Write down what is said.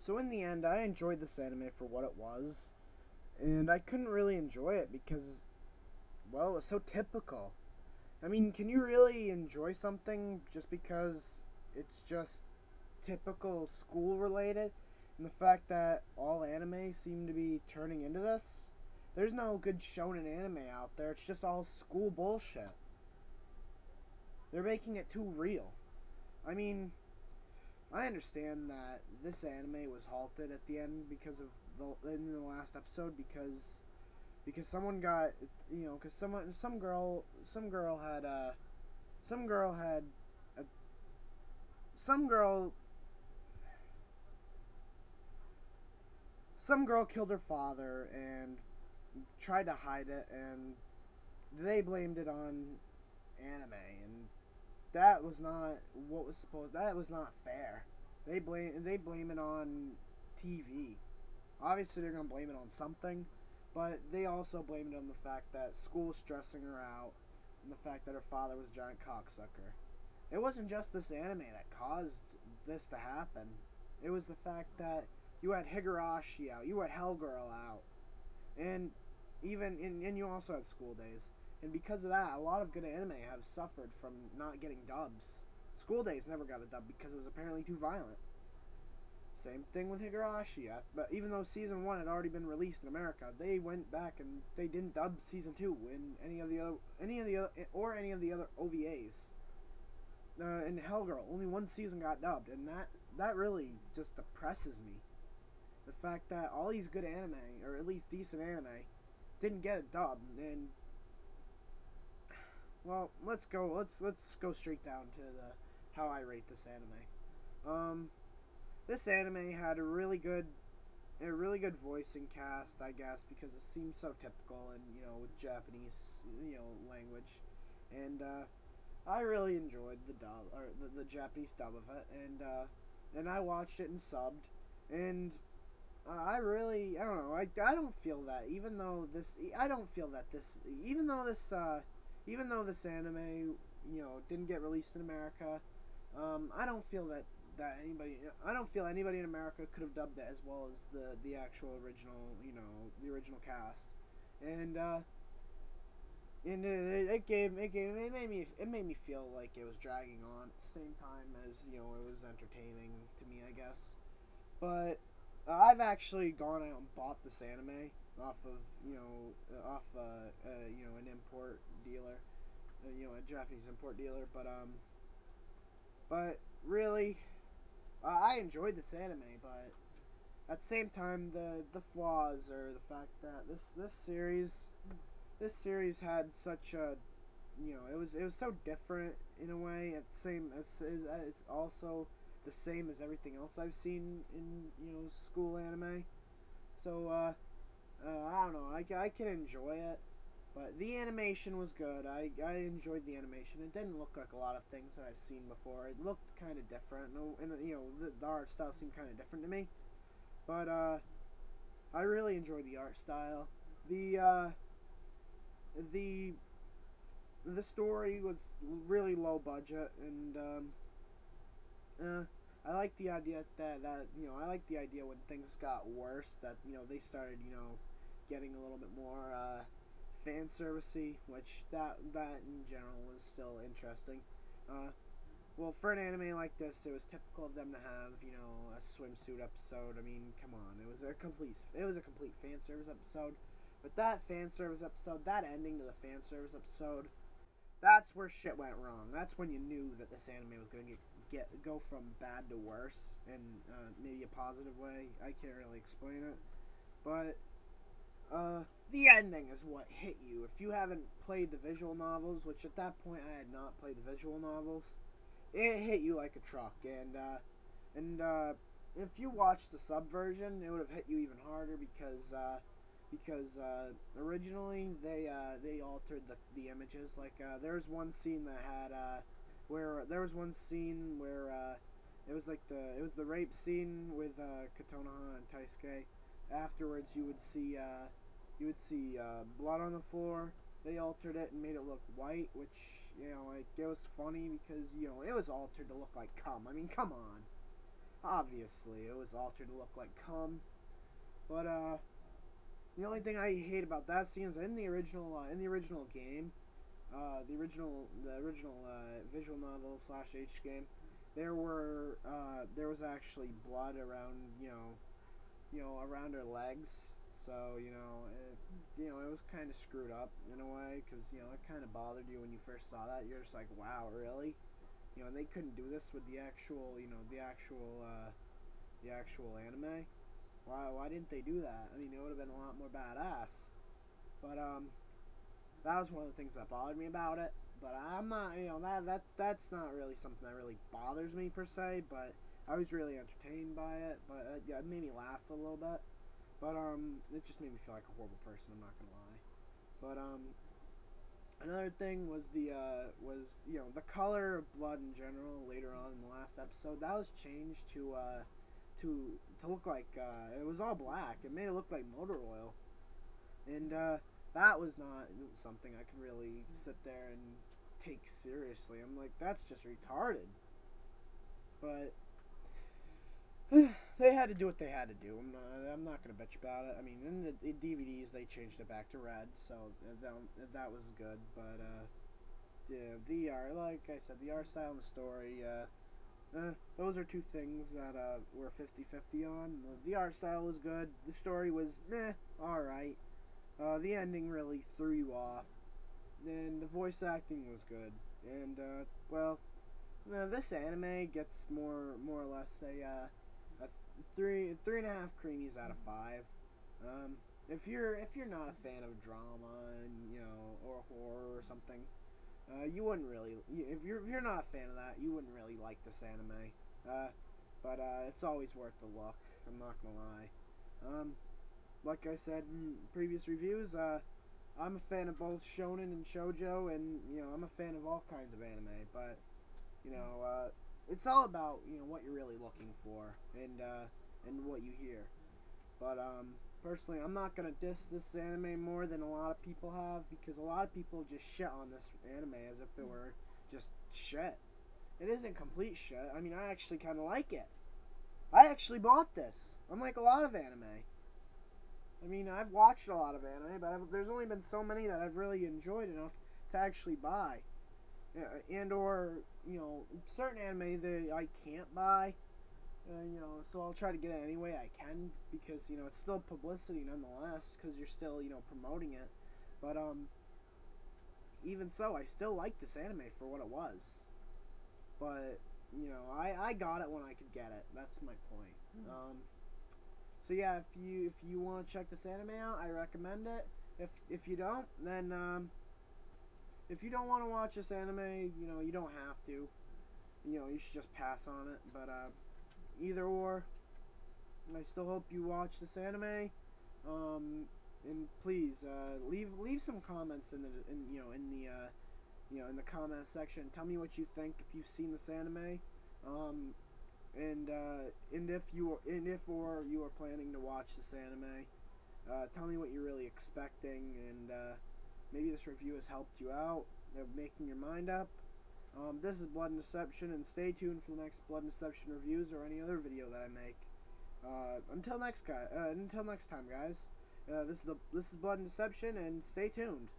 So in the end, I enjoyed this anime for what it was, and I couldn't really enjoy it because, well, it was so typical. I mean, can you really enjoy something just because it's just typical school related? And the fact that all anime seem to be turning into this? There's no good shonen anime out there. It's just all school bullshit. They're making it too real. I mean, I understand that this anime was halted at the end because of in the last episode because someone got, because some girl had some girl had a some girl some girl killed her father and tried to hide it, and they blamed it on anime, and that was not what was supposed. That was not fair. They blame it on TV. Obviously, they're gonna blame it on something, but they also blamed it on the fact that school was stressing her out, and the fact that her father was a giant cocksucker. It wasn't just this anime that caused this to happen. It was the fact that you had Higurashi out, you had Hellgirl out, and and you also had School Days. And because of that, a lot of good anime have suffered from not getting dubs. School Days never got a dub because it was apparently too violent. Same thing with Higurashi. But even though season 1 had already been released in America, they went back and they didn't dub season 2 in any of the other OVAs. In Hellgirl, only one season got dubbed, and that really just depresses me. The fact that all these good anime, or at least decent anime, didn't get a dub. And well, let's go straight down to how I rate this anime. This anime had a really good voicing cast, I guess, because it seems so typical and with Japanese language, and I really enjoyed the dub or the Japanese dub of it, and I watched it and subbed, and I don't know, I don't feel that even though this anime didn't get released in America, I don't feel anybody in America could have dubbed it as well as the actual original, the original cast, and it made me feel like it was dragging on at the same time as it was entertaining to me, I guess. But I've actually gone out and bought this anime off of an import dealer, a Japanese import dealer, but really, I enjoyed this anime, but at the same time, the flaws are the fact that this series had such a, it was so different in a way. It's also the same as everything else I've seen in school anime. So I don't know. I can enjoy it. But the animation was good. I enjoyed the animation. It didn't look like a lot of things that I've seen before. It looked kind of different. And the art style seemed kind of different to me. But I really enjoyed the art style. The story was really low budget, and I like the idea that I like the idea when things got worse that they started getting a little bit more fan servicey, which that in general was still interesting. Well, for an anime like this, it was typical of them to have a swimsuit episode. I mean, come on, it was a complete fan service episode. But that fan service episode, that ending to the fan service episode, that's where shit went wrong. That's when you knew that this anime was going to go from bad to worse in maybe a positive way. I can't really explain it, but the ending is what hit you. If you haven't played the visual novels, which at that point I had not played the visual novels, it hit you like a truck. And if you watched the sub version, it would have hit you even harder because originally they altered the images. Like there was one scene that had it was the rape scene with Kotonoha and Taisuke. Afterwards, you would see blood on the floor. They altered it and made it look white, which it was funny because it was altered to look like cum. I mean, come on. Obviously, it was altered to look like cum. But the only thing I hate about that scene is in the original game, the original visual novel / H game, there was actually blood around around her legs. So it was kind of screwed up in a way, because it kind of bothered you when you first saw that. You're just like, wow, really? And they couldn't do this with the actual anime. Why didn't they do that? I mean, it would have been a lot more badass. But that was one of the things that bothered me about it. But I'm not, that's not really something that really bothers me per se. But I was really entertained by it. But yeah, it made me laugh a little bit. But it just made me feel like a horrible person. I'm not gonna lie. But another thing was the color of blood in general. Later on in the last episode, that was changed to look like it was all black. It made it look like motor oil, and that was not something I could really sit there and take seriously. I'm like, that's just retarded. But they had to do what they had to do. I'm not gonna bitch about it. I mean, in the DVDs they changed it back to red, so that was good. But yeah, the art, like I said, the art style and the story, those are two things that we're 50-50 on. The art style was good. The story was alright. The ending really threw you off. And the voice acting was good. And this anime gets more or less a 3.5 creamies out of 5. If you're not a fan of drama and or horror or something, you wouldn't really. If you're not a fan of that, you wouldn't really like this anime. But it's always worth the look. I'm not gonna lie. Like I said in previous reviews, I'm a fan of both shonen and shoujo, and I'm a fan of all kinds of anime. But it's all about what you're really looking for and what you hear. But personally, I'm not gonna diss this anime more than a lot of people have, because a lot of people just shit on this anime as if it were just shit. It isn't complete shit. I mean, I actually kind of like it. I actually bought this, unlike a lot of anime. I mean, I've watched a lot of anime, but there's only been so many that I've really enjoyed enough to actually buy. And or certain anime that I can't buy. So I'll try to get it any way I can, because it's still publicity nonetheless, because you're still promoting it. But even so, I still like this anime for what it was. But I got it when I could get it. That's my point. So yeah, if you want to check this anime out, I recommend it. If you don't, then if you don't want to watch this anime, you don't have to. You should just pass on it. But either or, I still hope you watch this anime. And please leave some comments in the comment section. Tell me what you think if you've seen this anime. And if you are planning to watch this anime, tell me what you're really expecting, and maybe this review has helped you out of making your mind up. This is BloodNDeception, and stay tuned for the next BloodNDeception reviews or any other video that I make. Until next time, guys. This is BloodNDeception, and stay tuned.